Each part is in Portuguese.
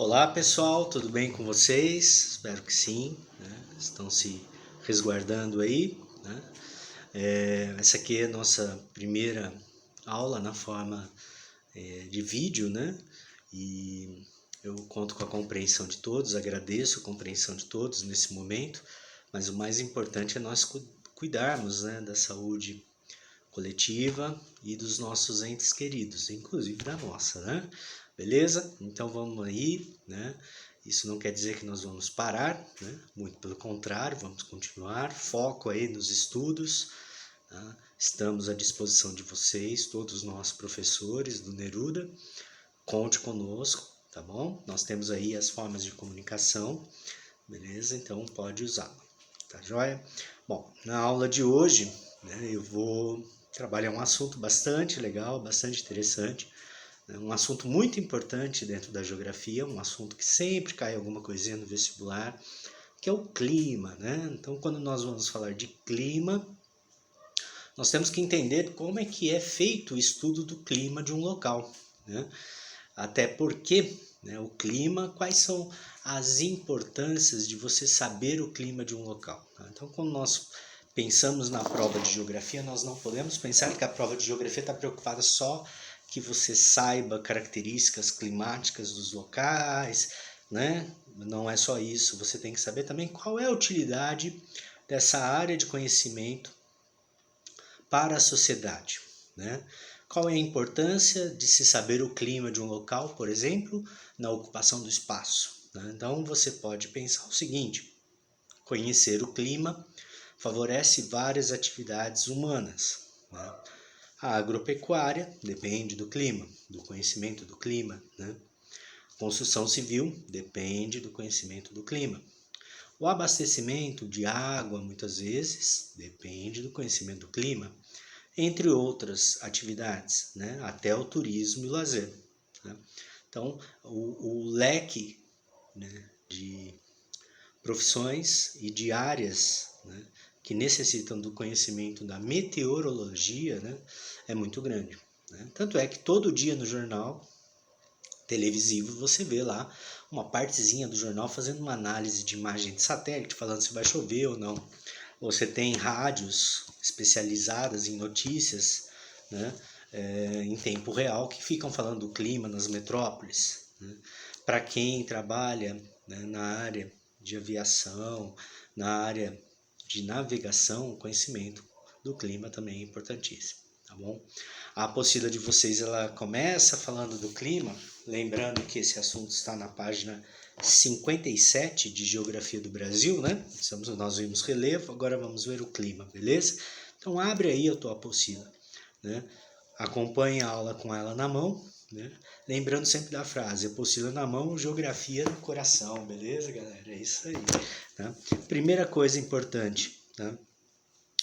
Olá pessoal, tudo bem com vocês? Espero que sim, né? Estão se resguardando aí, né? Essa aqui é a nossa primeira aula na forma de vídeo, né? E eu conto com a compreensão de todos, agradeço a compreensão de todos nesse momento, mas o mais importante é nós cuidarmos, né, da saúde coletiva e dos nossos entes queridos, inclusive da nossa, né? Beleza? Então vamos aí, né? Isso não quer dizer que nós vamos parar, né? Muito pelo contrário, vamos continuar. Foco aí nos estudos, tá? Estamos à disposição de vocês, todos nós professores do Neruda. Conte conosco, tá bom? Nós temos aí as formas de comunicação, beleza? Então pode usá-la, tá joia? Bom, na aula de hoje, né, eu vou trabalhar um assunto bastante legal, bastante interessante, né, um assunto muito importante dentro da geografia, um assunto que sempre cai alguma coisinha no vestibular, que é o clima, né? Então, quando nós vamos falar de clima, nós temos que entender como é que é feito o estudo do clima de um local, né? Até porque, né, o clima, quais são as importâncias de você saber o clima de um local, tá? Então, quando nós pensamos na prova de geografia, nós não podemos pensar que a prova de geografia está preocupada só que você saiba características climáticas dos locais, né? Não é só isso, você tem que saber também qual é a utilidade dessa área de conhecimento para a sociedade, né? Qual é a importância de se saber o clima de um local, por exemplo, na ocupação do espaço, né? Então você pode pensar o seguinte: conhecer o clima favorece várias atividades humanas, né? A agropecuária depende do clima, do conhecimento do clima, né? Construção civil depende do conhecimento do clima. O abastecimento de água, muitas vezes, depende do conhecimento do clima, entre outras atividades, né? Até o turismo e o lazer, né? Então, o leque, né, de profissões e de áreas, né, que necessitam do conhecimento da meteorologia, né, é muito grande, né? Tanto é que todo dia no jornal televisivo você vê lá uma partezinha do jornal fazendo uma análise de imagem de satélite, falando se vai chover ou não. Você tem rádios especializadas em notícias, né, em tempo real, que ficam falando do clima nas metrópoles, né? Para quem trabalha, né, na área de aviação, na área de navegação, o conhecimento do clima também é importantíssimo, tá bom? A apostila de vocês, ela começa falando do clima, lembrando que esse assunto está na página 57 de Geografia do Brasil, né? Nós vimos relevo, agora vamos ver o clima, beleza? Então abre aí a tua apostila, né? Acompanhe a aula com ela na mão, né? Lembrando sempre da frase: apostila na mão, geografia no coração, beleza, galera? É isso aí, tá? Primeira coisa importante, tá?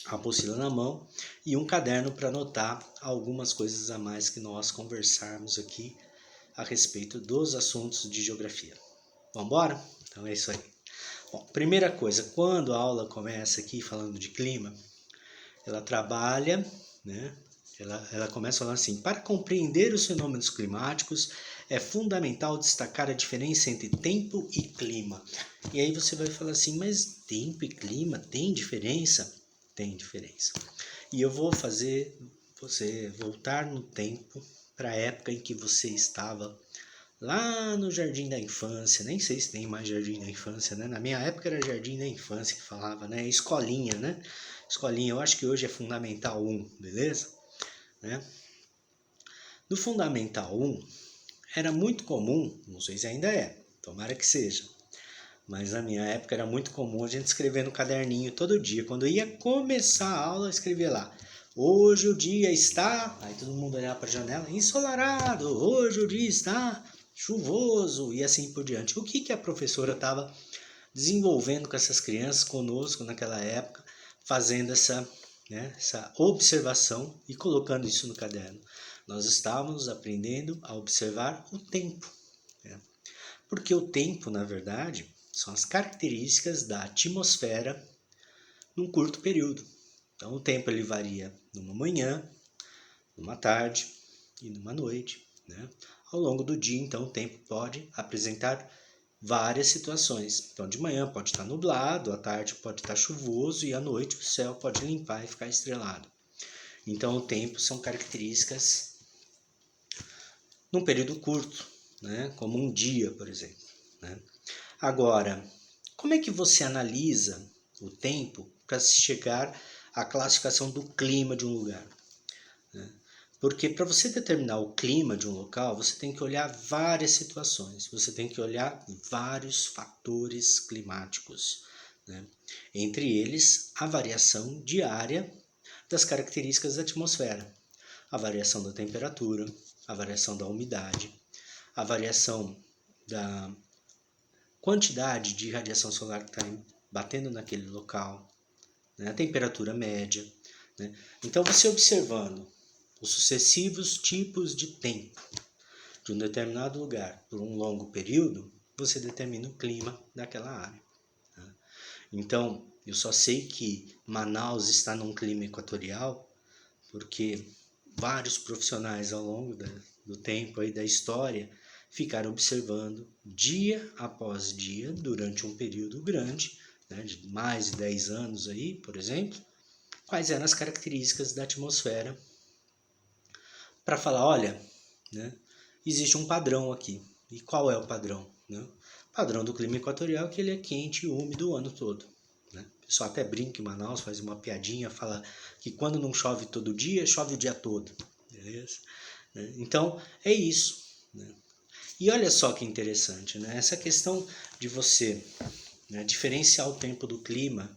A apostila na mão e um caderno para anotar algumas coisas a mais que nós conversarmos aqui a respeito dos assuntos de geografia. Vamos embora? Então é isso aí. Bom, primeira coisa, quando a aula começa aqui falando de clima, ela trabalha, né? Ela começa falando assim: para compreender os fenômenos climáticos, é fundamental destacar a diferença entre tempo e clima. E aí você vai falar assim: mas tempo e clima tem diferença? Tem diferença. E eu vou fazer você voltar no tempo para a época em que você estava lá no jardim da infância. Nem sei se tem mais jardim da infância, né? Na minha época era jardim da infância que falava, né? Escolinha, né? Escolinha, eu acho que hoje é Fundamental 1, beleza? Né? No Fundamental 1 era muito comum, não sei se ainda é, tomara que seja, mas na minha época era muito comum a gente escrever no caderninho todo dia. Quando ia começar a aula, escrevia lá: hoje o dia está... Aí todo mundo olhava para a janela: ensolarado, hoje o dia está chuvoso, e assim por diante. O que a professora estava desenvolvendo com essas crianças, conosco naquela época, fazendo essa, né, essa observação e colocando isso no caderno? Nós estávamos aprendendo a observar o tempo, né? Porque o tempo, na verdade, são as características da atmosfera num curto período. Então o tempo ele varia numa manhã, numa tarde e numa noite, né? Ao longo do dia, então, o tempo pode apresentar várias situações. Então, de manhã pode estar nublado, à tarde pode estar chuvoso e à noite o céu pode limpar e ficar estrelado. Então, o tempo são características num período curto, né? Como um dia, por exemplo, né? Agora, como é que você analisa o tempo para chegar à classificação do clima de um lugar, né? Porque para você determinar o clima de um local, você tem que olhar várias situações, você tem que olhar vários fatores climáticos, né? Entre eles, a variação diária das características da atmosfera, a variação da temperatura, a variação da umidade, a variação da quantidade de radiação solar que está batendo naquele local, né? A temperatura média, né? Então, você observando os sucessivos tipos de tempo de um determinado lugar por um longo período, você determina o clima daquela área, tá? Então, eu só sei que Manaus está num clima equatorial porque vários profissionais ao longo do tempo aí da história ficaram observando dia após dia durante um período grande, né, de mais de 10 anos aí, por exemplo, quais eram as características da atmosfera para falar, olha, né, existe um padrão aqui. E qual é o padrão? Né? O padrão do clima equatorial é que ele é quente e úmido o ano todo, né? O pessoal até brinca em Manaus, faz uma piadinha, fala que quando não chove todo dia, chove o dia todo. Beleza? Então, é isso, né? E olha só que interessante, né? Essa questão de você, né, diferenciar o tempo do clima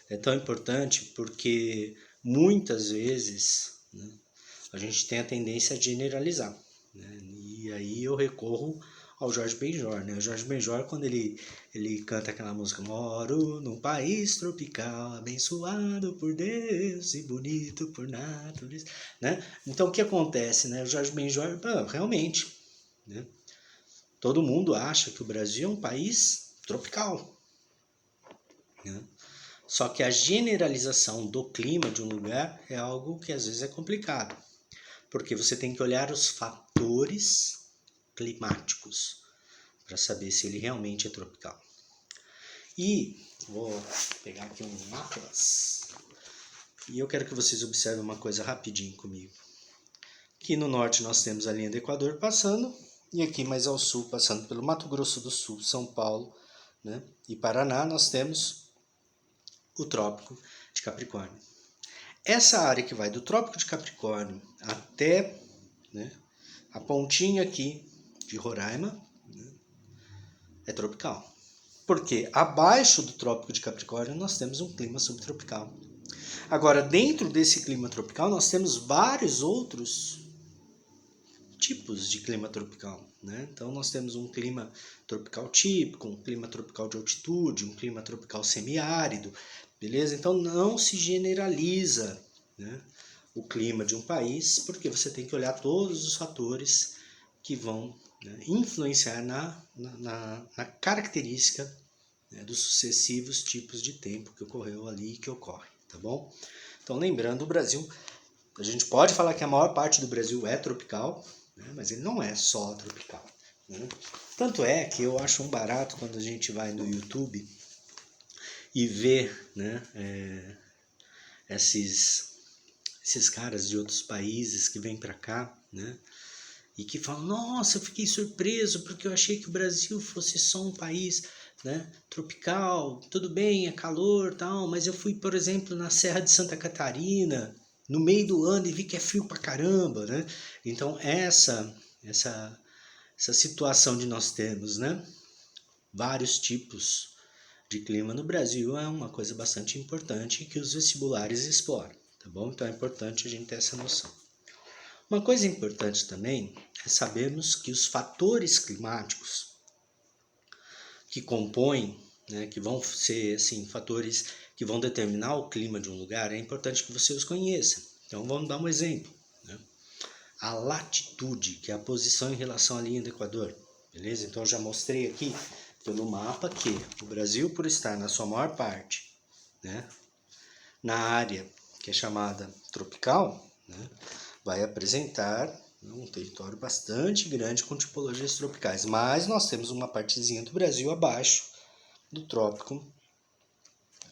é tão importante porque muitas vezes, né, a gente tem a tendência a generalizar, né? E aí eu recorro ao Jorge Benjor, né? O Jorge Benjor, quando ele canta aquela música Moro num país tropical, abençoado por Deus e bonito por natureza, né? Então, o que acontece, né? O Jorge Benjor, realmente, né? Todo mundo acha que o Brasil é um país tropical, né? Só que a generalização do clima de um lugar é algo que às vezes é complicado, porque você tem que olhar os fatores climáticos para saber se ele realmente é tropical. E vou pegar aqui um atlas e eu quero que vocês observem uma coisa rapidinho comigo. Aqui no norte nós temos a linha do Equador passando e aqui mais ao sul, passando pelo Mato Grosso do Sul, São Paulo, né, e Paraná, nós temos o Trópico de Capricórnio. Essa área que vai do Trópico de Capricórnio até, né, a pontinha aqui de Roraima, né, é tropical. Porque abaixo do Trópico de Capricórnio nós temos um clima subtropical. Agora, dentro desse clima tropical, nós temos vários outros tipos de clima tropical, né? Então, nós temos um clima tropical típico, um clima tropical de altitude, um clima tropical semiárido, beleza? Então, não se generaliza, né, o clima de um país, porque você tem que olhar todos os fatores que vão, né, influenciar na característica, né, dos sucessivos tipos de tempo que ocorreu ali e que ocorre, tá bom? Então, lembrando, o Brasil, a gente pode falar que a maior parte do Brasil é tropical, né, mas ele não é só tropical, né? Tanto é que eu acho um barato quando a gente vai no YouTube e vê, né, esses caras de outros países que vêm para cá, né, e que falam, nossa, eu fiquei surpreso porque eu achei que o Brasil fosse só um país, né, tropical, tudo bem, é calor, tal, mas eu fui, por exemplo, na Serra de Santa Catarina, no meio do ano e vi que é frio pra caramba, né? Então essa situação de nós termos, né, vários tipos de clima no Brasil é uma coisa bastante importante que os vestibulares exploram, tá bom? Então é importante a gente ter essa noção. Uma coisa importante também é sabermos que os fatores climáticos que compõem, né, que vão ser assim, fatores que vão determinar o clima de um lugar, é importante que você os conheça. Então vamos dar um exemplo, né? A latitude, que é a posição em relação à linha do Equador, beleza? Então eu já mostrei aqui pelo mapa que o Brasil, por estar na sua maior parte, né, na área que é chamada tropical, né, vai apresentar um território bastante grande com tipologias tropicais, mas nós temos uma partezinha do Brasil abaixo do trópico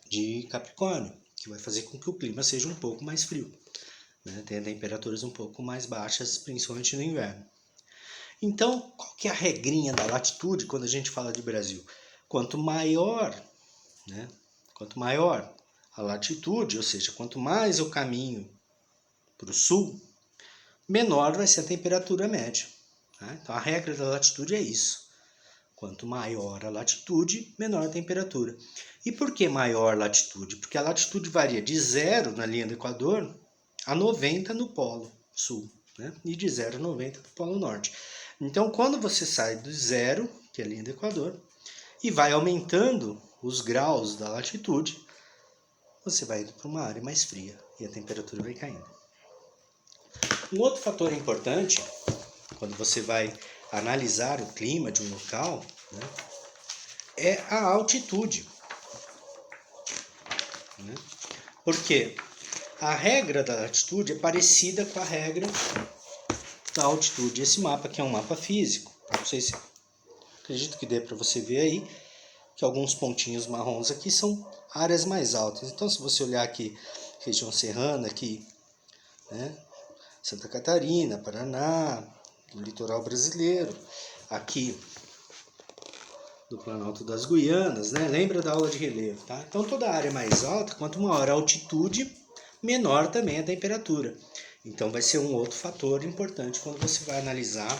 de Capricórnio, que vai fazer com que o clima seja um pouco mais frio, né? Tenha temperaturas um pouco mais baixas, principalmente no inverno. Então, qual que é a regrinha da latitude quando a gente fala de Brasil? Quanto maior, né? Quanto maior a latitude, ou seja, quanto mais eu caminho para o sul, menor vai ser a temperatura média. Tá? Então, a regra da latitude é isso. Quanto maior a latitude, menor a temperatura. E por que maior latitude? Porque a latitude varia de 0 na linha do Equador a 90 no Polo Sul, né? E de 0 a 90 no Polo Norte. Então, quando você sai do 0, que é a linha do Equador, e vai aumentando os graus da latitude, você vai indo para uma área mais fria e a temperatura vai caindo. Um outro fator importante, quando você vai analisar o clima de um local, né, é a altitude. Né? Porque a regra da altitude é parecida com a regra da altitude. Esse mapa aqui é um mapa físico. Não sei se acredito que dê para você ver aí que alguns pontinhos marrons aqui são áreas mais altas. Então, se você olhar aqui, região serrana, aqui, né, Santa Catarina, Paraná, do litoral brasileiro, aqui do Planalto das Guianas, né? Lembra da aula de relevo, tá? Então, toda a área mais alta, quanto maior a altitude, menor também a temperatura. Então, vai ser um outro fator importante quando você vai analisar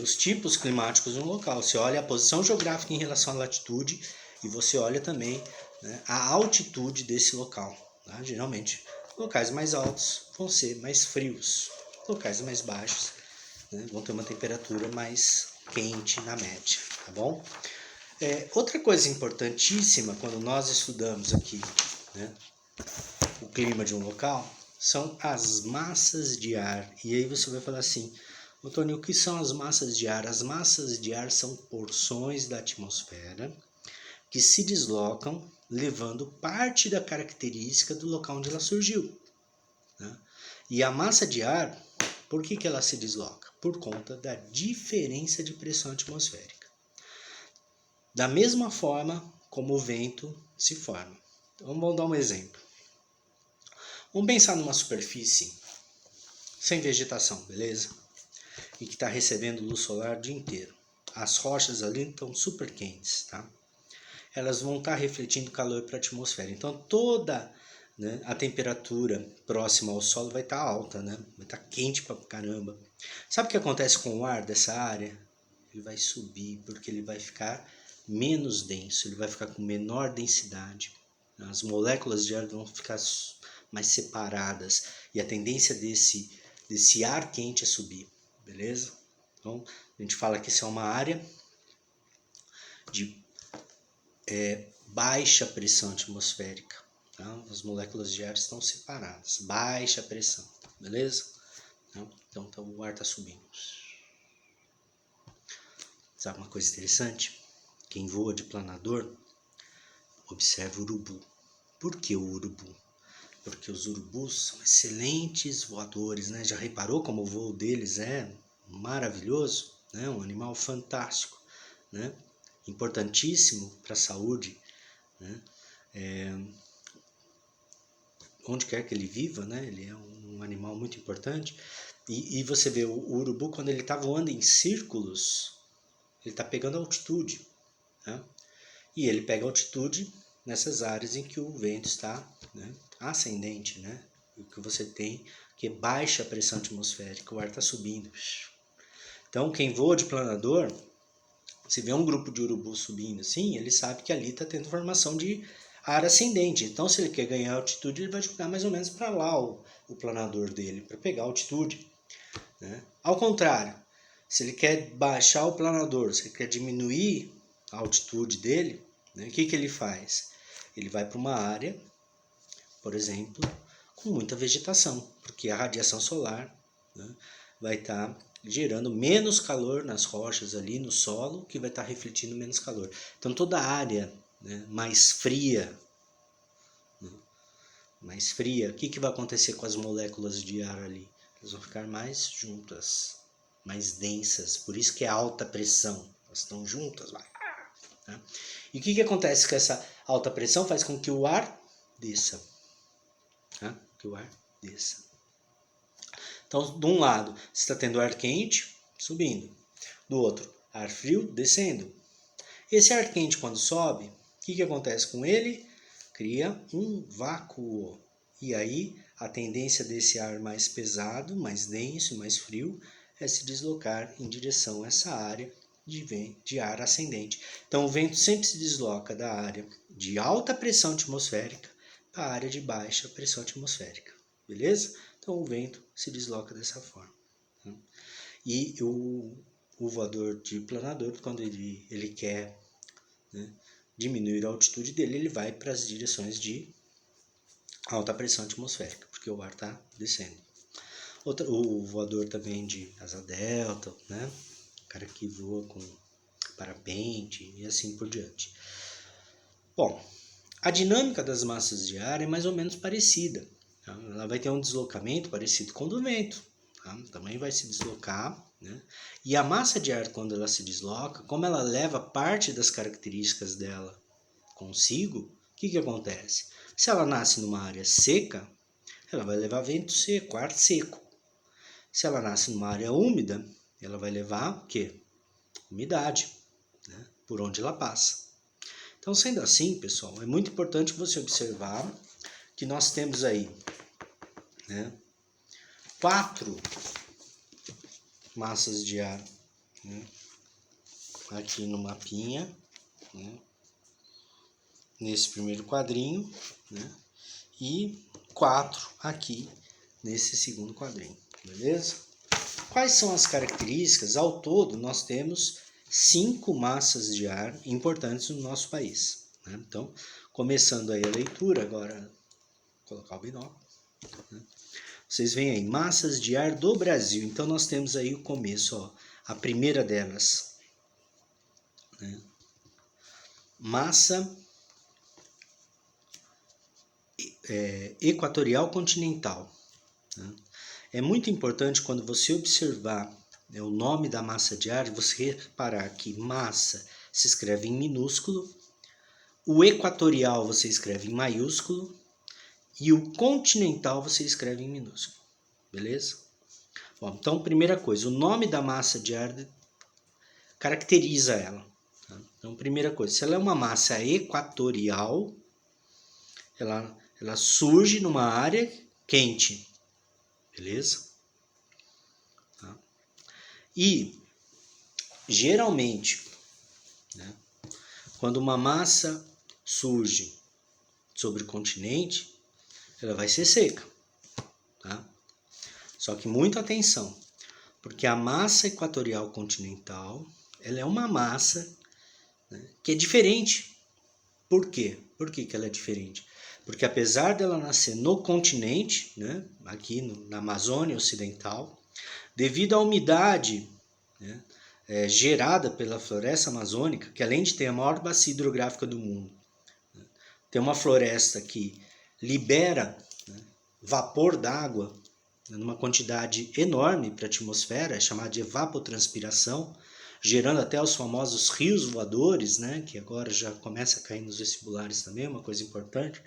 os tipos climáticos de um local. Você olha a posição geográfica em relação à latitude e você olha também, né, a altitude desse local. Tá? Geralmente, locais mais altos vão ser mais frios, locais mais baixos, né, vão ter uma temperatura mais quente na média, tá bom? Outra coisa importantíssima quando nós estudamos aqui, né, o clima de um local são as massas de ar. E aí você vai falar assim: Antônio, o que são as massas de ar? As massas de ar são porções da atmosfera que se deslocam, levando parte da característica do local onde ela surgiu. Né? E a massa de ar, por que ela se desloca? Por conta da diferença de pressão atmosférica. Da mesma forma como o vento se forma. Então, vamos dar um exemplo. Vamos pensar numa superfície sem vegetação, beleza? E que está recebendo luz solar o dia inteiro. As rochas ali estão super quentes, tá? Elas vão estar refletindo calor para a atmosfera. Então toda, né, a temperatura próxima ao solo vai estar alta, né? Vai estar quente pra caramba. Sabe o que acontece com o ar dessa área? Ele vai subir porque ele vai ficar menos denso, ele vai ficar com menor densidade. As moléculas de ar vão ficar mais separadas e a tendência desse ar quente é subir. Beleza? Então, a gente fala que isso é uma área de baixa pressão atmosférica. Tá? As moléculas de ar estão separadas. Baixa pressão. Beleza? Então o ar está subindo. Sabe uma coisa interessante? Quem voa de planador, observa o urubu. Por que o urubu? Porque os urubus são excelentes voadores, né? Já reparou como o voo deles é maravilhoso? Né? Um animal fantástico, né? Importantíssimo para a saúde, né? Onde quer que ele viva, né? Ele é um animal muito importante. E você vê o urubu, quando ele está voando em círculos, ele está pegando altitude, né? E ele pega altitude nessas áreas em que o vento está, né, ascendente, né? O que você tem que é baixa pressão atmosférica, o ar está subindo. Então, quem voa de planador, se vê um grupo de urubu subindo assim, ele sabe que ali está tendo formação de ar ascendente. Então, se ele quer ganhar altitude, ele vai jogar mais ou menos para lá o planador dele, para pegar altitude. Né? Ao contrário, se ele quer baixar o planador, se ele quer diminuir a altitude dele, né, o que ele faz? Ele vai para uma área, por exemplo, com muita vegetação, porque a radiação solar, né, vai estar gerando menos calor nas rochas ali no solo, que vai estar refletindo menos calor. Então toda a área, né, mais fria, o que vai acontecer com as moléculas de ar ali? elas vão ficar mais juntas, mais densas, por isso que é alta pressão, elas estão juntas. Tá? E o que acontece com essa alta pressão? Faz com que o ar desça. Tá? Que o ar desça. Então, de um lado, você está tendo ar quente subindo, do outro, ar frio descendo. Esse ar quente, quando sobe, o que acontece com ele? Cria um vácuo. E aí, a tendência desse ar mais pesado, mais denso, mais frio, é se deslocar em direção a essa área de ar ascendente. Então, o vento sempre se desloca da área de alta pressão atmosférica para a área de baixa pressão atmosférica. Beleza? Então, o vento se desloca dessa forma. E o voador de planador, quando ele quer, né, diminuir a altitude dele, ele vai para as direções de alta pressão atmosférica, porque o ar está descendo. O voador também de asa delta, né? O cara que voa com parapente e assim por diante. Bom, a dinâmica das massas de ar é mais ou menos parecida. Tá? Ela vai ter um deslocamento parecido com o do vento. Tá? Também vai se deslocar. Né? E a massa de ar, quando ela se desloca, como ela leva parte das características dela consigo, o que acontece? Se ela nasce numa área seca, ela vai levar vento seco, ar seco. Se ela nasce numa área úmida, ela vai levar o quê? Umidade, né? Por onde ela passa. Então, sendo assim, pessoal, é muito importante você observar que nós temos aí, né, 4 massas de ar, né, aqui no mapinha, né, nesse primeiro quadrinho, né, e 4 aqui nesse segundo quadrinho, beleza? Quais são as características? Ao todo, nós temos 5 massas de ar importantes no nosso país. Né? Então, começando aí a leitura, agora vou colocar o binóculo. Né? Vocês veem aí, massas de ar do Brasil. Então, nós temos aí o começo, ó, a primeira delas. Né? Massa equatorial continental. Né? É muito importante quando você observar, né, o nome da massa de ar, você reparar que massa se escreve em minúsculo, o equatorial você escreve em maiúsculo e o continental você escreve em minúsculo. Beleza? Bom, então, primeira coisa, o nome da massa de ar caracteriza ela. Tá? Então, primeira coisa, se ela é uma massa equatorial, ela surge numa área quente. Beleza? Tá? E, geralmente, né, quando uma massa surge sobre o continente, ela vai ser seca. Tá? Só que muita atenção, porque a massa equatorial continental, ela é uma massa, né, que é diferente. Por quê? Por que ela é diferente? Porque apesar dela nascer no continente, né, aqui na Amazônia Ocidental, devido à umidade, né, gerada pela floresta amazônica, que além de ter a maior bacia hidrográfica do mundo, né, tem uma floresta que libera, né, vapor d'água numa quantidade enorme para a atmosfera, chamada de evapotranspiração, gerando até os famosos rios voadores, né, que agora já começa a cair nos vestibulares também, uma coisa importante.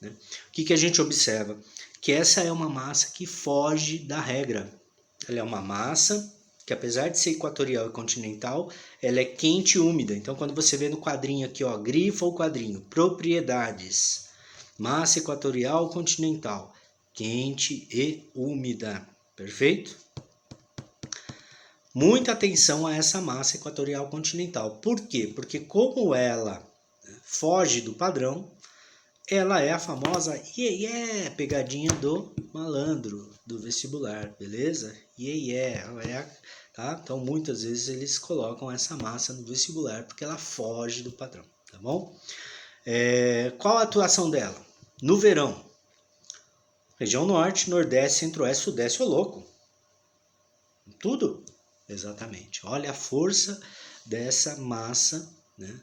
Né? O que a gente observa? Que essa é uma massa que foge da regra. Ela é uma massa que, apesar de ser equatorial e continental, ela é quente e úmida. Então, quando você vê no quadrinho aqui, ó, grifa o quadrinho, propriedades, massa equatorial continental, quente e úmida. Perfeito? Muita atenção a essa massa equatorial continental. Por quê? Porque como ela foge do padrão, ela é a famosa pegadinha do malandro do vestibular, beleza? Ela é, tá? Então muitas vezes eles colocam essa massa no vestibular porque ela foge do padrão, tá bom? Qual a atuação dela? No verão, região norte, nordeste, centro-oeste, sudeste, ô louco. Tudo? Exatamente. Olha a força dessa massa, né?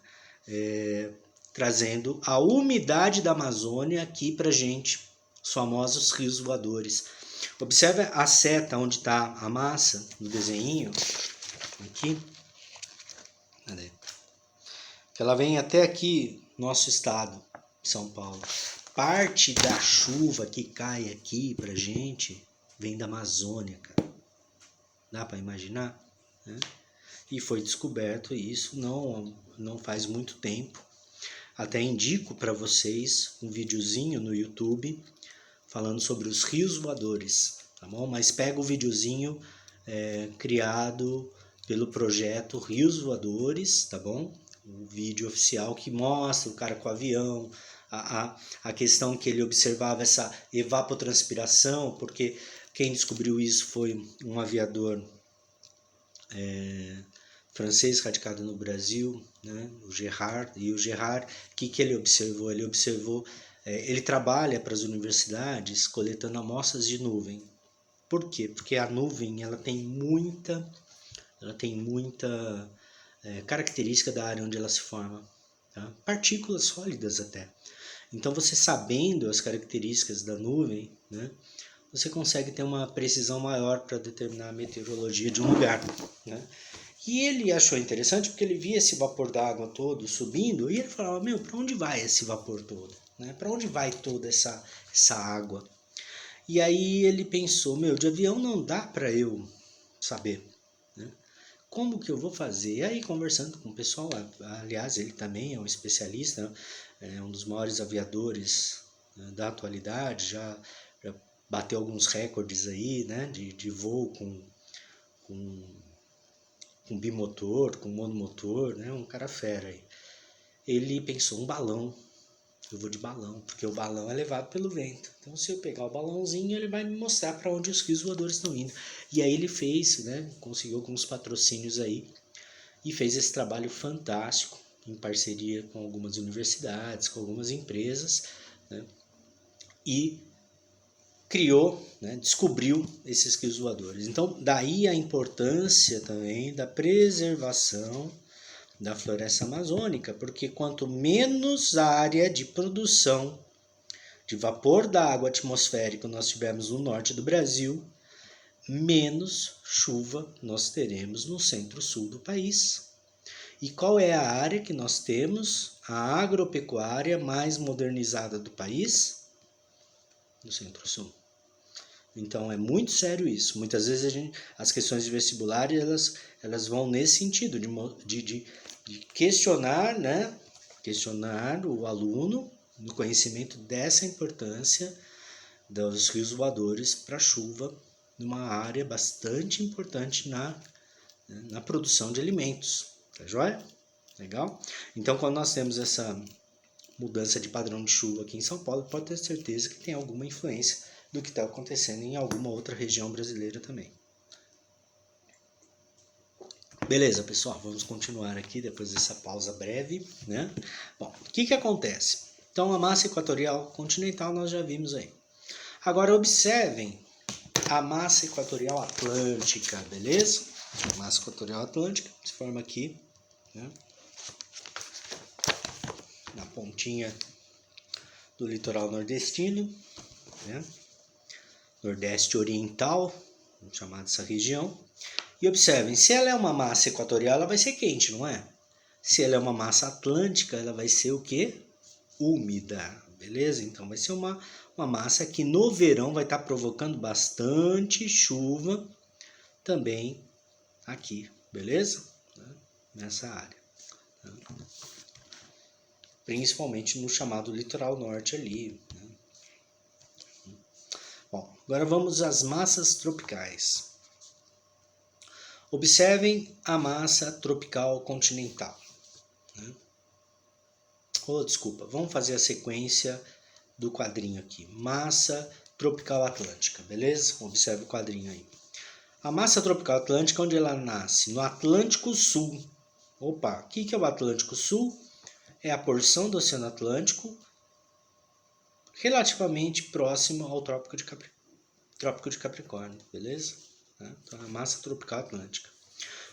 Trazendo a umidade da Amazônia aqui pra gente, os famosos rios voadores. Observe a seta onde está a massa no desenho, aqui. Cadê? Que ela vem até aqui, nosso estado, São Paulo. Parte da chuva que cai aqui pra gente vem da Amazônia, cara. Dá para imaginar? Né? E foi descoberto isso não faz muito tempo. Até indico para vocês um videozinho no YouTube falando sobre os rios voadores, tá bom? Mas pega o videozinho criado pelo projeto Rios Voadores, tá bom? O vídeo oficial que mostra o cara com o avião, a questão que ele observava essa evapotranspiração, porque quem descobriu isso foi um aviador francês radicado no Brasil, né? O Gerard. E o Gerard, o que ele observou? Ele observou, ele trabalha para as universidades coletando amostras de nuvem. Por quê? Porque a nuvem ela tem muita característica da área onde ela se forma, tá? Partículas sólidas até. Então você sabendo as características da nuvem, né, você consegue ter uma precisão maior para determinar a meteorologia de um lugar, né? E ele achou interessante porque ele via esse vapor d'água todo subindo e ele falava, meu, para onde vai esse vapor todo? Né? Para onde vai toda essa água? E aí ele pensou, meu, de avião não dá para eu saber, né? Como que eu vou fazer? E aí conversando com o pessoal, aliás, ele também é um especialista, é um dos maiores aviadores, né, da atualidade, já bateu alguns recordes aí, né, de voo com bimotor, com monomotor, né? Um cara fera aí. Ele pensou, um balão, eu vou de balão, porque o balão é levado pelo vento. Então se eu pegar o balãozinho, ele vai me mostrar para onde os rios voadores estão indo. E aí ele fez, né? Conseguiu alguns patrocínios aí e fez esse trabalho fantástico em parceria com algumas universidades, com algumas empresas, né? E criou, né, descobriu esses rios voadores. Então, daí a importância também da preservação da floresta amazônica, porque quanto menos área de produção de vapor da água atmosférica nós tivermos no norte do Brasil, menos chuva nós teremos no centro-sul do país. E qual é a área que nós temos? A agropecuária mais modernizada do país? No centro-sul. Então é muito sério isso. Muitas vezes as questões de vestibular elas vão nesse sentido, de questionar, né? Questionar o aluno no conhecimento dessa importância dos rios voadores para a chuva, numa área bastante importante na produção de alimentos. Tá joia? Legal? Então, quando nós temos essa mudança de padrão de chuva aqui em São Paulo, pode ter certeza que tem alguma influência do que está acontecendo em alguma outra região brasileira também. Beleza, pessoal, vamos continuar aqui depois dessa pausa breve, né? Bom, o que acontece? Então, a massa equatorial continental nós já vimos aí. Agora, observem a massa equatorial atlântica, beleza? A massa equatorial atlântica se forma aqui, né? Na pontinha do litoral nordestino, né? Nordeste Oriental, vamos chamar dessa região. E observem, se ela é uma massa equatorial, ela vai ser quente, não é? Se ela é uma massa atlântica, ela vai ser o quê? Úmida, beleza? Então vai ser uma massa que no verão vai estar provocando bastante chuva também aqui, beleza? Nessa área. Principalmente no chamado litoral norte ali, né? Bom, agora vamos às massas tropicais. Observem a massa tropical continental. Desculpa, vamos fazer a sequência do quadrinho aqui. Massa tropical atlântica, beleza? Observe o quadrinho aí. A massa tropical atlântica, onde ela nasce? No Atlântico Sul. Opa, o que é o Atlântico Sul? É a porção do Oceano Atlântico relativamente próximo ao Trópico de Capricórnio, beleza? Então, a massa tropical atlântica.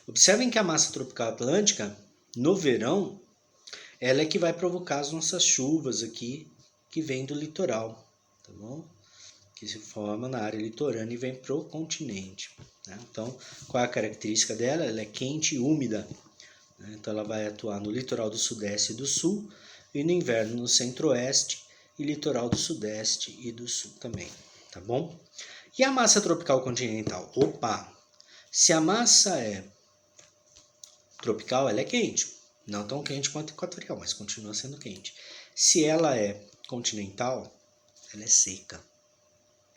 Observem que a massa tropical atlântica, no verão, ela é que vai provocar as nossas chuvas aqui, que vem do litoral, tá bom? que se forma na área litorânea e vem para o continente. Né? Então, qual é a característica dela? Ela é quente e úmida. Né? Então, ela vai atuar no litoral do sudeste e do sul, e no inverno no centro-oeste e litoral do sudeste e do sul também. Tá bom? E a massa tropical continental? Opa! Se a massa é tropical, ela é quente. Não tão quente quanto equatorial, mas continua sendo quente. Se ela é continental, ela é seca.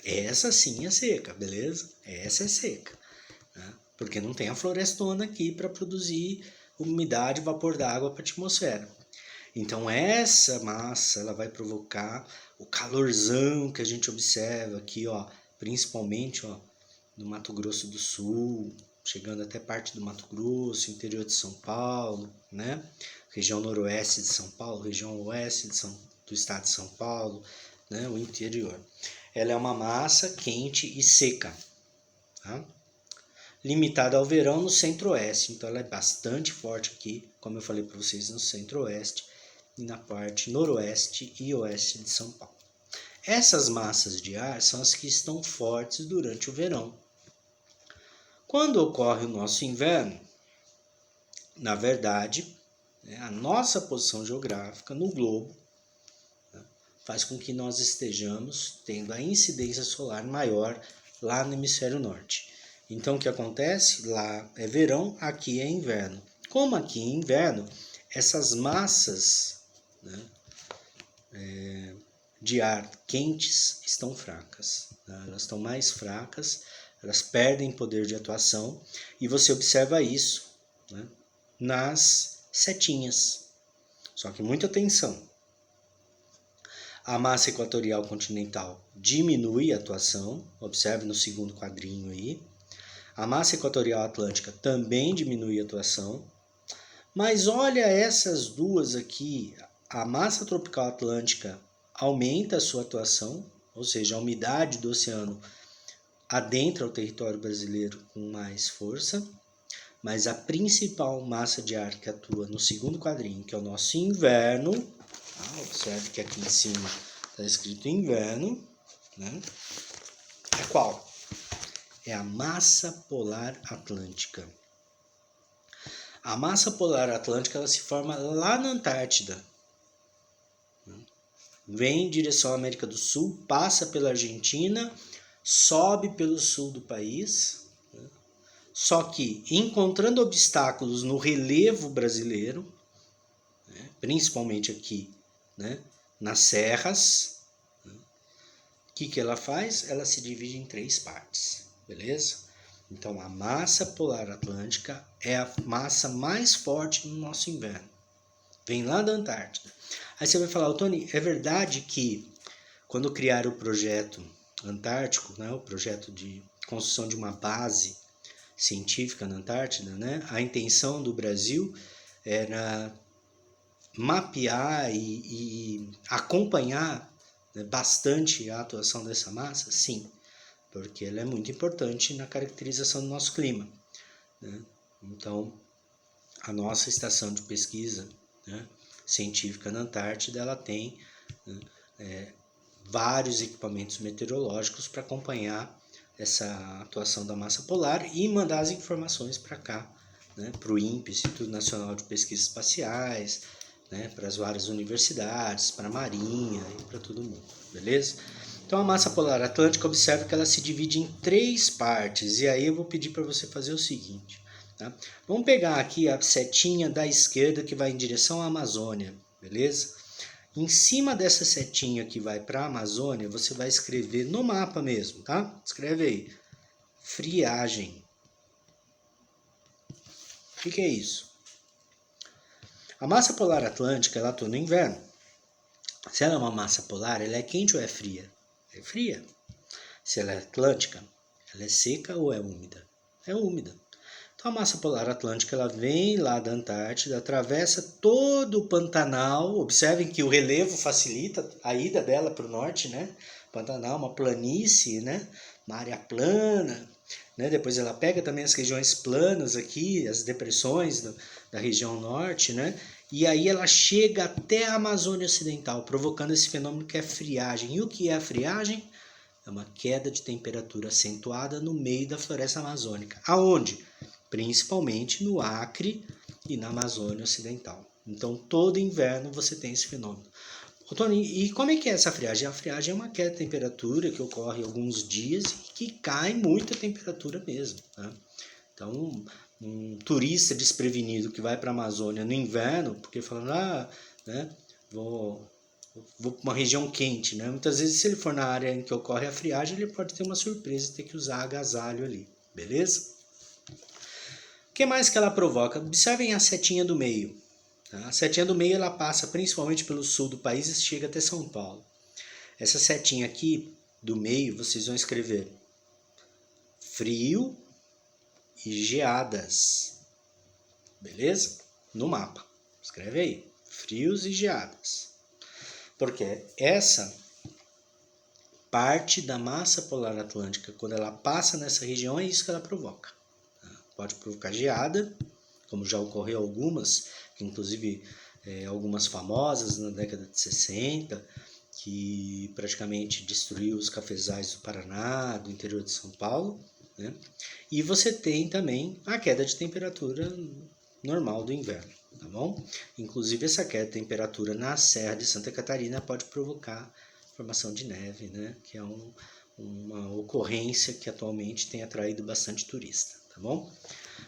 Essa sim é seca, beleza? Essa é seca. Né? Porque não tem a florestona aqui para produzir umidade e vapor d'água para a atmosfera. Então essa massa ela vai provocar o calorzão que a gente observa aqui, ó, principalmente ó, no Mato Grosso do Sul, chegando até parte do Mato Grosso, interior de São Paulo, né? Região noroeste de São Paulo, região oeste do estado de São Paulo, né? O interior. Ela é uma massa quente e seca, tá? Limitada ao verão no centro-oeste, então ela é bastante forte aqui, como eu falei para vocês, no centro-oeste e na parte noroeste e oeste de São Paulo. Essas massas de ar são as que estão fortes durante o verão. Quando ocorre o nosso inverno, na verdade, a nossa posição geográfica no globo faz com que nós estejamos tendo a incidência solar maior lá no hemisfério norte. Então, o que acontece? Lá é verão, aqui é inverno. Como aqui é inverno, essas massas, né, de ar quentes estão fracas. Né? Elas estão mais fracas, elas perdem poder de atuação e você observa isso, né, nas setinhas. Só que muita atenção. A massa equatorial continental diminui a atuação, observe no segundo quadrinho aí. A massa equatorial atlântica também diminui a atuação. Mas olha essas duas aqui, a massa tropical atlântica aumenta a sua atuação, ou seja, a umidade do oceano adentra o território brasileiro com mais força, mas a principal massa de ar que atua no segundo quadrinho, que é o nosso inverno, tá? Observe que aqui em cima está escrito inverno, né? É qual? É a massa polar atlântica. A massa polar atlântica ela se forma lá na Antártida. Vem em direção à América do Sul, passa pela Argentina, sobe pelo sul do país. Só que, encontrando obstáculos no relevo brasileiro, principalmente aqui, né, nas serras, o que ela faz? Ela se divide em 3 partes, beleza? Então, a massa polar atlântica é a massa mais forte no nosso inverno. Vem lá da Antártida. Aí você vai falar, Tony, é verdade que quando criaram o projeto Antártico, né, o projeto de construção de uma base científica na Antártida, né, a intenção do Brasil era mapear e acompanhar, né, bastante a atuação dessa massa? Sim, porque ela é muito importante na caracterização do nosso clima. Né? Então, a nossa estação de pesquisa, né, científica na Antártida, ela tem, né, vários equipamentos meteorológicos para acompanhar essa atuação da massa polar e mandar as informações para cá, né, para o INPE, Instituto Nacional de Pesquisas Espaciais, né, para as várias universidades, para a Marinha e para todo mundo, beleza? Então a massa polar atlântica, observa que ela se divide em 3 partes, e aí eu vou pedir para você fazer o seguinte, tá? Vamos pegar aqui a setinha da esquerda que vai em direção à Amazônia, beleza? Em cima dessa setinha que vai para a Amazônia, você vai escrever no mapa mesmo, tá? Escreve aí, friagem. O que é isso? A massa polar atlântica, ela atua no inverno. Se ela é uma massa polar, ela é quente ou é fria? É fria. Se ela é atlântica, ela é seca ou é úmida? É úmida. Então a massa polar atlântica ela vem lá da Antártida, atravessa todo o Pantanal. Observem que o relevo facilita a ida dela para o norte, né? Pantanal, uma planície, né? Uma área plana. Né? Depois ela pega também as regiões planas aqui, as depressões da região norte, né? E aí ela chega até a Amazônia Ocidental, provocando esse fenômeno que é friagem. E o que é a friagem? É uma queda de temperatura acentuada no meio da floresta amazônica. Aonde? Principalmente no Acre e na Amazônia Ocidental. Então, todo inverno você tem esse fenômeno. Ô, Tony, e como é que é essa friagem? A friagem é uma queda de temperatura que ocorre alguns dias e que cai muita temperatura mesmo. Tá? Então, um turista desprevenido que vai para a Amazônia no inverno, porque fala, né, vou para uma região quente, né? Muitas vezes, se ele for na área em que ocorre a friagem, ele pode ter uma surpresa e ter que usar agasalho ali, beleza? O que mais que ela provoca? Observem a setinha do meio. Tá? A setinha do meio ela passa principalmente pelo sul do país e chega até São Paulo. Essa setinha aqui do meio, vocês vão escrever frio e geadas, beleza? No mapa, escreve aí, frios e geadas. Porque essa parte da massa polar atlântica, quando ela passa nessa região, é isso que ela provoca. Pode provocar geada, como já ocorreu algumas, inclusive algumas famosas na década de 60, que praticamente destruiu os cafezais do Paraná, do interior de São Paulo. Né? E você tem também a queda de temperatura normal do inverno. Tá bom? Inclusive essa queda de temperatura na Serra de Santa Catarina pode provocar formação de neve, né? Que é uma ocorrência que atualmente tem atraído bastante turista, tá bom?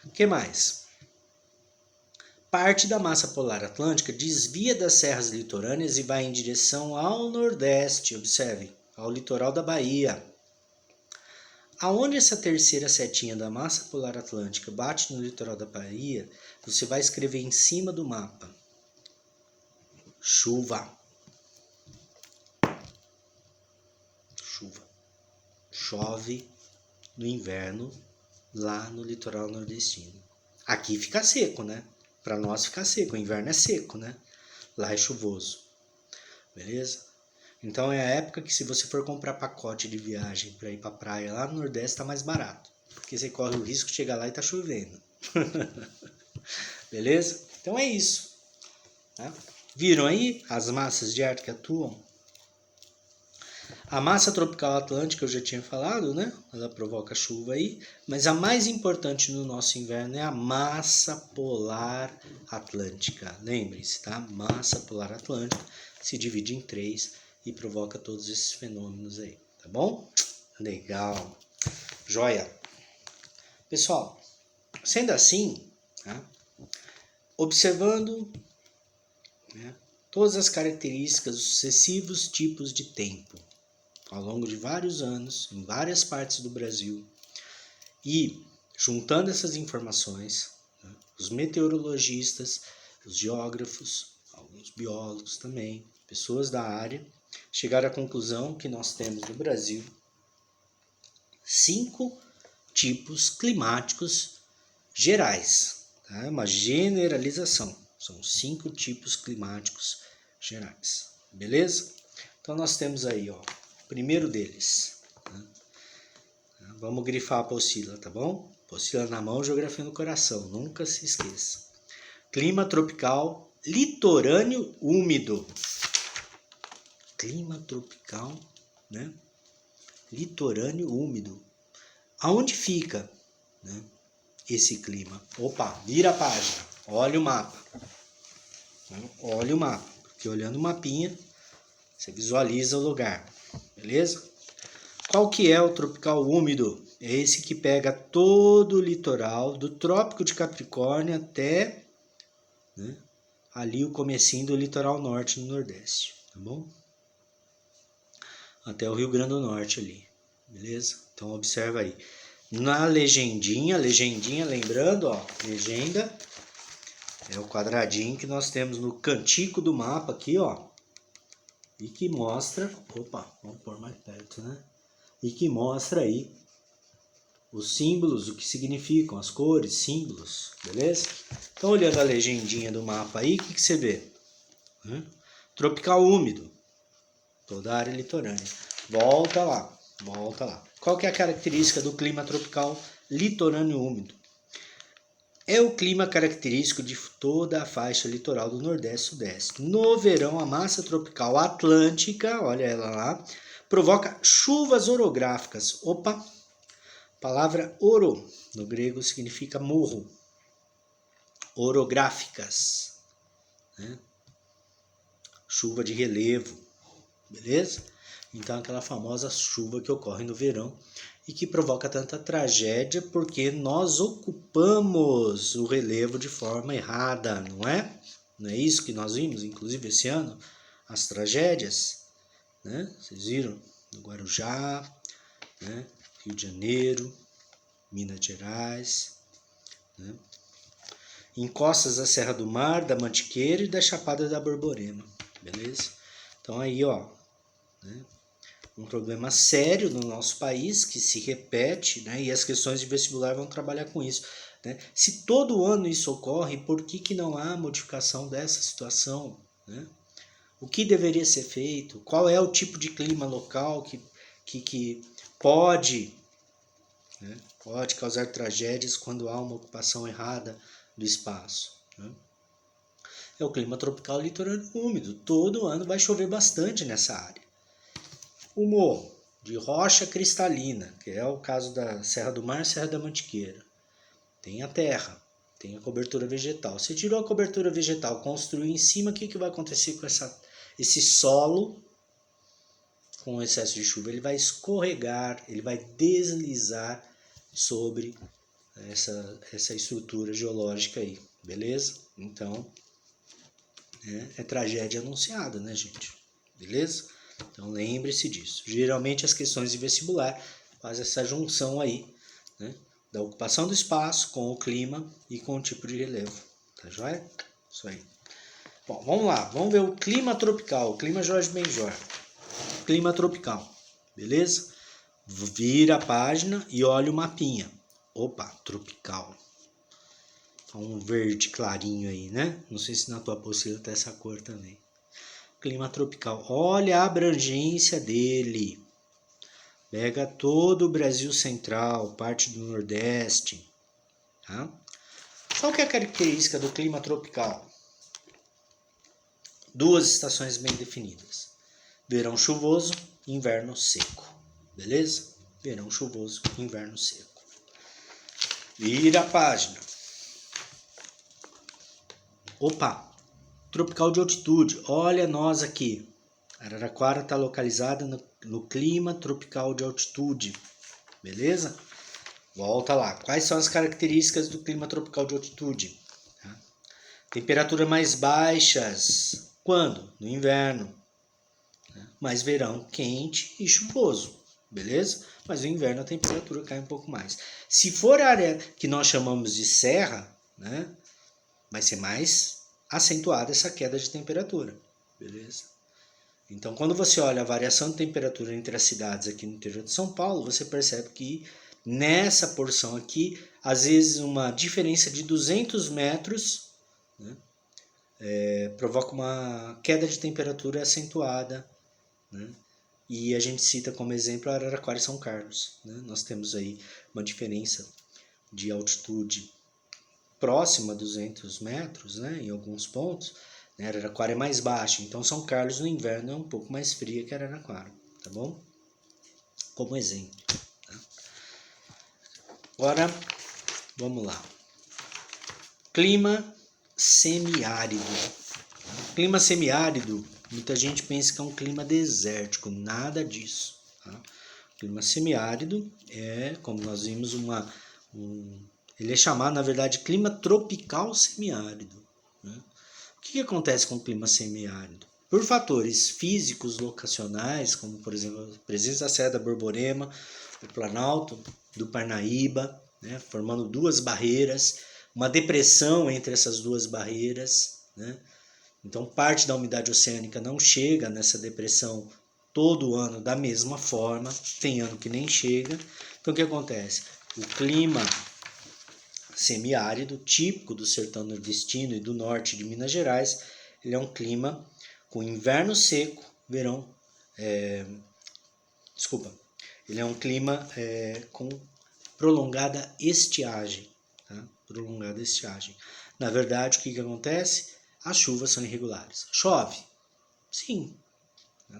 O que mais? Parte da massa polar atlântica desvia das serras litorâneas e vai em direção ao nordeste, observem, ao litoral da Bahia. Aonde essa terceira setinha da massa polar atlântica bate no litoral da Bahia, você vai escrever em cima do mapa: chuva. Chuva. Chove no inverno lá no litoral nordestino. Aqui fica seco, né? Para nós fica seco, o inverno é seco, né? Lá é chuvoso. Beleza? Então é a época que, se você for comprar pacote de viagem para ir para a praia lá no Nordeste, tá mais barato. Porque você corre o risco de chegar lá e tá chovendo. Beleza? Então é isso. Tá? Viram aí as massas de ar que atuam? A massa tropical atlântica eu já tinha falado, né? Ela provoca chuva aí. Mas a mais importante no nosso inverno é a massa polar atlântica. Lembrem-se, tá? Massa polar atlântica se divide em 3 e provoca todos esses fenômenos aí, tá bom? Legal. Joia. Pessoal, sendo assim, tá? Observando, né, todas as características dos sucessivos tipos de tempo ao longo de vários anos, em várias partes do Brasil, e juntando essas informações, né, os meteorologistas, os geógrafos, alguns biólogos também, pessoas da área, chegaram à conclusão que nós temos no Brasil 5 tipos climáticos gerais. Tá? Uma generalização. São 5 tipos climáticos gerais. Beleza? Então nós temos aí, ó, o primeiro deles. Tá? Vamos grifar a apostila, tá bom? Apostila na mão, geografia no coração. Nunca se esqueça. Clima tropical litorâneo úmido. Clima tropical, né? Litorâneo úmido. Aonde fica, né, esse clima? Opa, vira a página. Olha o mapa. Olha o mapa. Porque olhando o mapinha, você visualiza o lugar. Beleza? Qual que é o tropical úmido? É esse que pega todo o litoral, do Trópico de Capricórnio até, né, ali o comecinho do litoral norte no Nordeste. Tá bom? Até o Rio Grande do Norte ali, beleza? Então observa aí. Na legendinha, lembrando, ó, legenda é o quadradinho que nós temos no cantico do mapa aqui, ó. E que mostra, opa, vamos pôr mais perto, né? E que mostra aí os símbolos, o que significam, as cores, símbolos, beleza? Então olhando a legendinha do mapa aí, o que você vê? Tropical úmido. Toda a área litorânea. Volta lá. Qual que é a característica do clima tropical litorâneo úmido? É o clima característico de toda a faixa litoral do Nordeste e Sudeste. No verão, a massa tropical atlântica, olha ela lá, provoca chuvas orográficas. Opa! Palavra oro, no grego, significa morro. Orográficas. Né? Chuva de relevo. Beleza? Então, aquela famosa chuva que ocorre no verão e que provoca tanta tragédia porque nós ocupamos o relevo de forma errada, não é? Não é isso que nós vimos, inclusive, esse ano? As tragédias, né? Vocês viram? No Guarujá, né? Rio de Janeiro, Minas Gerais, né? Encostas da Serra do Mar, da Mantiqueira e da Chapada da Borborema, beleza? Então aí, ó, né? Um problema sério no nosso país que se repete, né? E as questões de vestibular vão trabalhar com isso, né? Se todo ano isso ocorre, por que não há modificação dessa situação, né? O que deveria ser feito? Qual é o tipo de clima local que pode, né? Pode causar tragédias quando há uma ocupação errada do espaço, né? É o clima tropical litorâneo úmido. Todo ano vai chover bastante nessa área. O morro de rocha cristalina, que é o caso da Serra do Mar, Serra da Mantiqueira. Tem a terra, tem a cobertura vegetal. Você tirou a cobertura vegetal, construiu em cima, o que vai acontecer com esse solo com excesso de chuva? Ele vai escorregar, ele vai deslizar sobre essa estrutura geológica aí, beleza? Então, é tragédia anunciada, né, gente? Beleza? Então lembre-se disso. Geralmente as questões de vestibular fazem essa junção aí, né, da ocupação do espaço com o clima e com o tipo de relevo. Tá joia? Isso aí. Bom, vamos lá. Vamos ver o clima tropical. O clima Jorge Benjor. Clima tropical. Beleza? Vira a página e olha o mapinha. Opa, tropical. Um verde clarinho aí, né? Não sei se na tua apostila tá essa cor também. Clima tropical. Olha a abrangência dele. Pega todo o Brasil Central, parte do Nordeste. Tá? Qual que é a característica do clima tropical? Duas estações bem definidas. Verão chuvoso, inverno seco. Beleza? Verão chuvoso, inverno seco. Vira a página. Opa! Tropical de altitude. Olha nós aqui. Araraquara está localizada no clima tropical de altitude. Beleza? Volta lá. Quais são as características do clima tropical de altitude? Temperatura mais baixas. Quando? No inverno. Mas verão quente e chuvoso. Beleza? Mas no inverno a temperatura cai um pouco mais. Se for a área que nós chamamos de serra, né, vai ser mais acentuada essa queda de temperatura. Beleza? Então, quando você olha a variação de temperatura entre as cidades aqui no interior de São Paulo, você percebe que nessa porção aqui, às vezes uma diferença de 200 metros, né, provoca uma queda de temperatura acentuada, né? E a gente cita como exemplo Araraquara e São Carlos, né? Nós temos aí uma diferença de altitude próxima a 200 metros, né, em alguns pontos, né? Araraquara é mais baixa, então São Carlos no inverno é um pouco mais fria que Araraquara, tá bom? Como exemplo. Tá? Agora, vamos lá. Clima semiárido. Clima semiárido, muita gente pensa que é um clima desértico, nada disso. Tá? Clima semiárido é, como nós vimos, ele é chamado, na verdade, clima tropical semiárido. Né? O que acontece com o clima semiárido? Por fatores físicos locacionais, como, por exemplo, a presença da Serra da Borborema, o Planalto do Parnaíba, né, formando duas barreiras, uma depressão entre essas duas barreiras, né? Então, parte da umidade oceânica não chega nessa depressão todo ano da mesma forma, tem ano que nem chega. Então, o que acontece? O clima semiárido, típico do sertão nordestino e do norte de Minas Gerais, ele é um clima com inverno seco, verão... ele é um clima com prolongada estiagem. Tá? Prolongada estiagem. Na verdade, o que acontece? As chuvas são irregulares. Chove? Sim.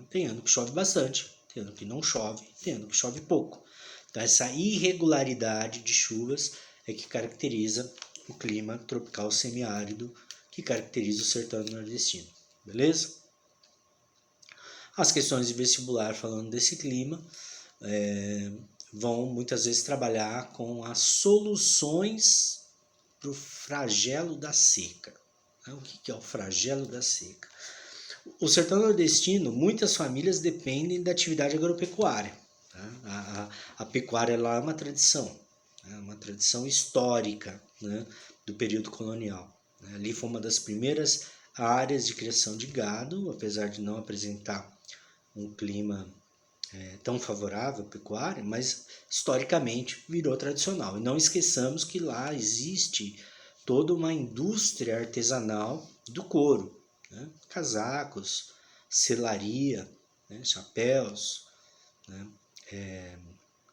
Tem ano que chove bastante, tendo que não chove, tendo que chove pouco. Então essa irregularidade de chuvas é que caracteriza o clima tropical semiárido, que caracteriza o sertão nordestino. Beleza? As questões de vestibular falando desse clima vão muitas vezes trabalhar com as soluções para o flagelo da seca. O que é o flagelo da seca? O sertão nordestino, muitas famílias dependem da atividade agropecuária. A pecuária lá é uma tradição histórica, né, do período colonial. Ali foi uma das primeiras áreas de criação de gado, apesar de não apresentar um clima tão favorável à pecuária, mas historicamente virou tradicional. E não esqueçamos que lá existe toda uma indústria artesanal do couro, né? Casacos, selaria, né? Chapéus, né?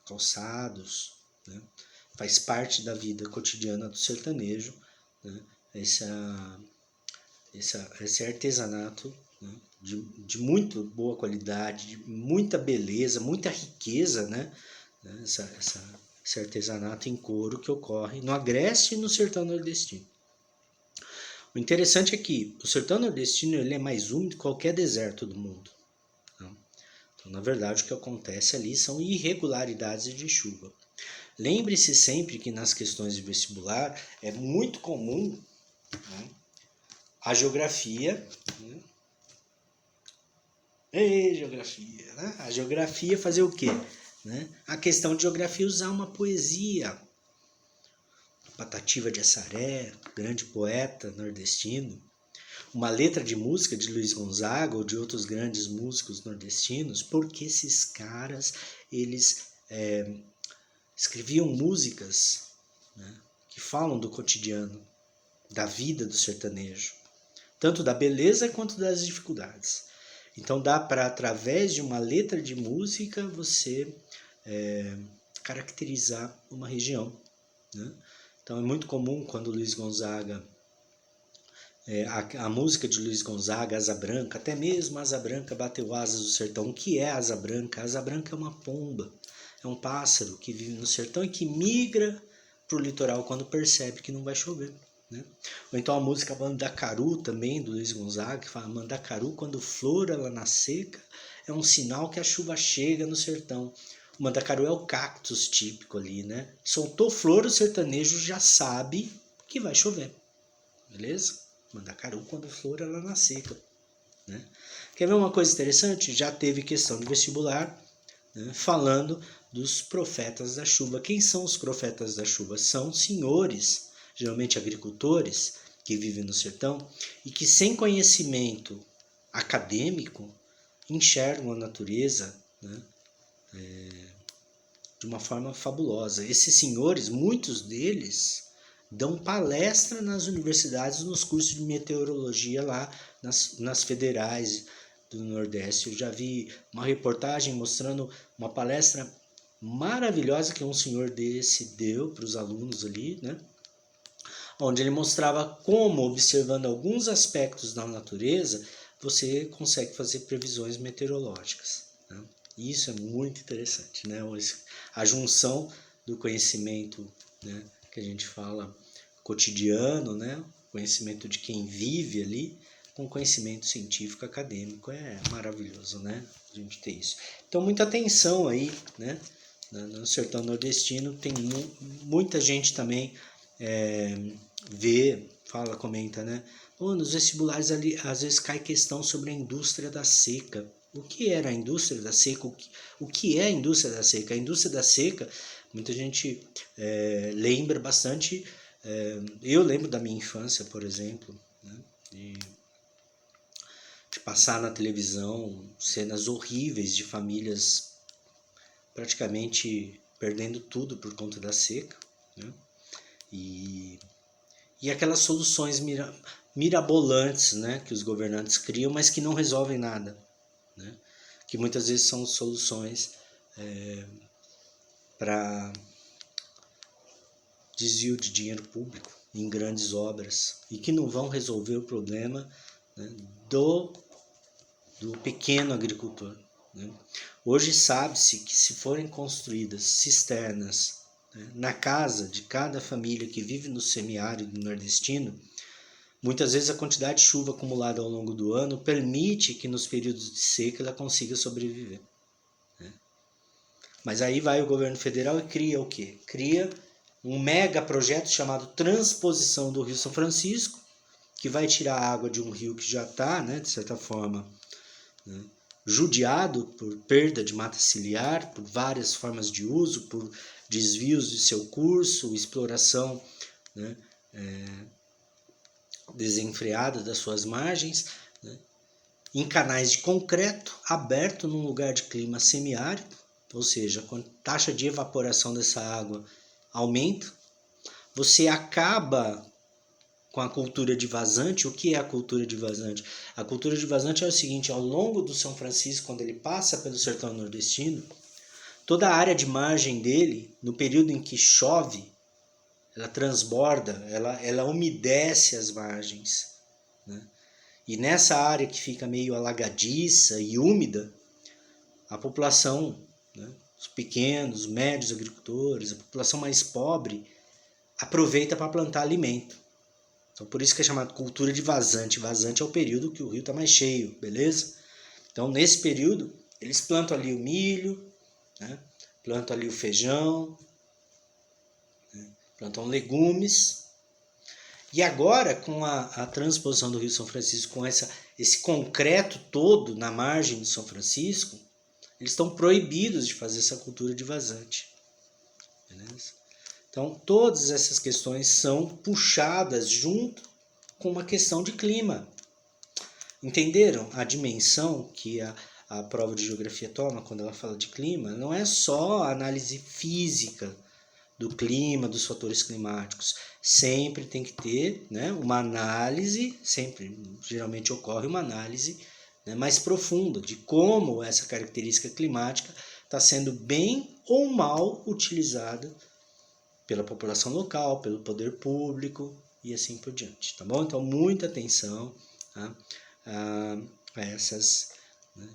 Calçados, né? Faz parte da vida cotidiana do sertanejo, né? Esse artesanato, né? de muito boa qualidade, de muita beleza, muita riqueza, né? Esse artesanato em couro que ocorre no Agreste e no sertão nordestino. O interessante é que o sertão nordestino ele é mais úmido que qualquer deserto do mundo. Então, na verdade, o que acontece ali são irregularidades de chuva. Lembre-se sempre que nas questões de vestibular é muito comum, né, a geografia, né? Geografia, né? A geografia fazer o quê? Né? A questão de geografia usar uma poesia. Patativa de Assaré, grande poeta nordestino. Uma letra de música de Luiz Gonzaga ou de outros grandes músicos nordestinos, porque esses caras, eles escreviam músicas, né, que falam do cotidiano, da vida do sertanejo, tanto da beleza quanto das dificuldades. Então dá para, através de uma letra de música, você caracterizar uma região, né? Então é muito comum quando Luiz Gonzaga, a música de Luiz Gonzaga, Asa Branca, até mesmo Asa Branca bateu asas do sertão. O que é Asa Branca? Asa Branca é uma pomba, é um pássaro que vive no sertão e que migra para o litoral quando percebe que não vai chover. Né? Ou então a música Mandacaru também, do Luiz Gonzaga, que fala: Mandacaru, quando flora lá na seca, é um sinal que a chuva chega no sertão. O mandacaru é o cactus típico ali, né? Soltou flor, o sertanejo já sabe que vai chover. Beleza? Mandacaru, quando flora lá na seca. Né? Quer ver uma coisa interessante? Já teve questão de vestibular, né, falando dos profetas da chuva. Quem são os profetas da chuva? São senhores, geralmente agricultores, que vivem no sertão e que, sem conhecimento acadêmico, enxergam a natureza, né, de uma forma fabulosa. Esses senhores, muitos deles, dão palestra nas universidades, nos cursos de meteorologia lá nas federais do Nordeste. Eu já vi uma reportagem mostrando uma palestra maravilhosa que um senhor desse deu para os alunos ali, né? Onde ele mostrava como, observando alguns aspectos da natureza, você consegue fazer previsões meteorológicas. Né? E isso é muito interessante, né? A junção do conhecimento, né, que a gente fala cotidiano, né, conhecimento de quem vive ali, com conhecimento científico acadêmico, é maravilhoso, né, a gente ter isso. Então, muita atenção aí, né, no sertão nordestino. Tem muita gente também comenta, né, nos vestibulares ali às vezes cai questão sobre a indústria da seca. O que era a indústria da seca? O que é a indústria da seca? A indústria da seca, muita gente lembra bastante. Eu lembro da minha infância, por exemplo, né, de passar na televisão cenas horríveis de famílias praticamente perdendo tudo por conta da seca, né, e aquelas soluções mirabolantes, né, que os governantes criam, mas que não resolvem nada. Né? Que muitas vezes são soluções para desvio de dinheiro público em grandes obras e que não vão resolver o problema, né, do pequeno agricultor. Né? Hoje sabe-se que se forem construídas cisternas, né, na casa de cada família que vive no semiárido nordestino, muitas vezes a quantidade de chuva acumulada ao longo do ano permite que nos períodos de seca ela consiga sobreviver. Né? Mas aí vai o governo federal e cria o quê? Cria um mega projeto chamado Transposição do Rio São Francisco, que vai tirar a água de um rio que já está, né, de certa forma, né, judiado por perda de mata ciliar, por várias formas de uso, por desvios de seu curso, exploração, né, desenfreada das suas margens, né, em canais de concreto, aberto num lugar de clima semiárido, ou seja, quando a taxa de evaporação dessa água aumenta, você acaba com a cultura de vazante. O que é a cultura de vazante? A cultura de vazante é o seguinte: ao longo do São Francisco, quando ele passa pelo sertão nordestino, toda a área de margem dele, no período em que chove, ela transborda, ela umedece as margens. Né? E nessa área que fica meio alagadiça e úmida, a população, né, os pequenos, médios agricultores, a população mais pobre, aproveita para plantar alimento. Então, por isso que é chamado cultura de vazante. Vazante é o período que o rio está mais cheio, beleza? Então, nesse período, eles plantam ali o milho, né? Plantam ali o feijão, né? Plantam legumes. E agora, com a transposição do Rio São Francisco, com esse concreto todo na margem do São Francisco, eles estão proibidos de fazer essa cultura de vazante. Beleza? Então, todas essas questões são puxadas junto com uma questão de clima. Entenderam a dimensão que a prova de geografia toma quando ela fala de clima? Não é só a análise física do clima, dos fatores climáticos. Sempre tem que ter, né, uma análise, geralmente ocorre uma análise, né, mais profunda de como essa característica climática está sendo bem ou mal utilizada pela população local, pelo poder público e assim por diante, tá bom? Então, muita atenção, tá, a essas, né,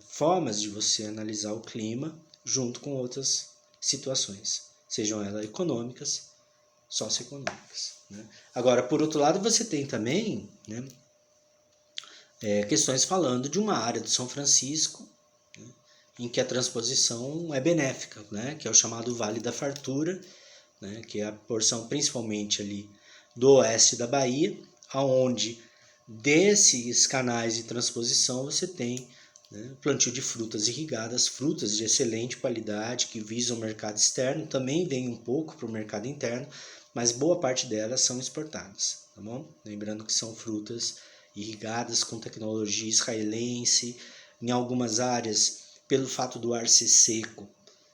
formas de você analisar o clima junto com outras situações, sejam elas econômicas, socioeconômicas. Né? Agora, por outro lado, você tem também, né, questões falando de uma área do São Francisco, né, em que a transposição é benéfica, né, que é o chamado Vale da Fartura, né, que é a porção principalmente ali do oeste da Bahia, aonde desses canais de transposição você tem, né, plantio de frutas irrigadas, frutas de excelente qualidade que visam o mercado externo, também vem um pouco para o mercado interno, mas boa parte delas são exportadas, tá bom? Lembrando que são frutas irrigadas com tecnologia israelense, em algumas áreas, pelo fato do ar ser seco,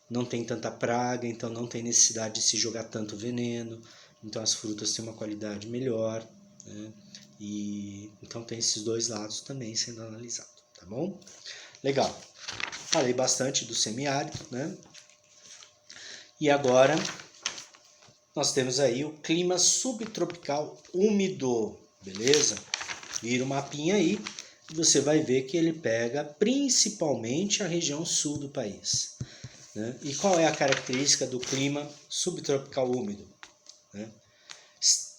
não tem tanta praga, então não tem necessidade de se jogar tanto veneno, então as frutas têm uma qualidade melhor, né? E então tem esses dois lados também sendo analisados, tá bom? Legal. Falei bastante do semiárido, né? E agora nós temos aí o clima subtropical úmido, beleza? Vira o mapinha aí e você vai ver que ele pega principalmente a região sul do país. Né? E qual é a característica do clima subtropical úmido? Né?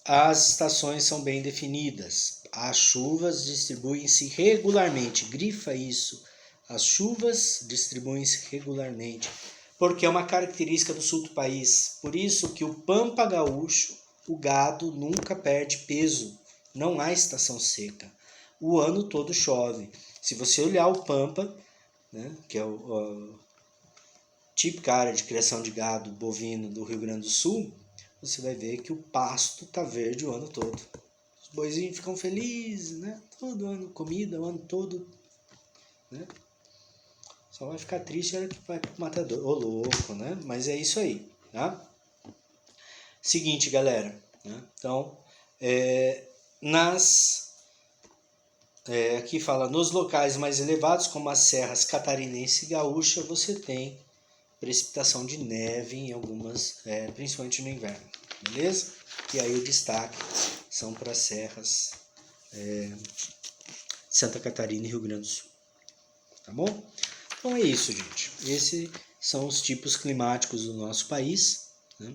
As estações são bem definidas, as chuvas distribuem-se regularmente, grifa isso, as chuvas distribuem-se regularmente, porque é uma característica do sul do país, por isso que o pampa gaúcho, o gado nunca perde peso, não há estação seca, o ano todo chove. Se você olhar o pampa, né, que é a típica área de criação de gado bovino do Rio Grande do Sul, você vai ver que o pasto está verde o ano todo. Os boizinhos ficam felizes, né? Todo ano comida, o ano todo. Né? Só vai ficar triste a hora que vai pro matador. Ô louco, né? Mas é isso aí, tá? Seguinte, galera. Né? Então, aqui fala, nos locais mais elevados, como as serras catarinense e gaúcha, você tem precipitação de neve em algumas, principalmente no inverno, beleza? E aí o destaque são para as serras Santa Catarina e Rio Grande do Sul, tá bom? Então é isso, gente. Esses são os tipos climáticos do nosso país, né?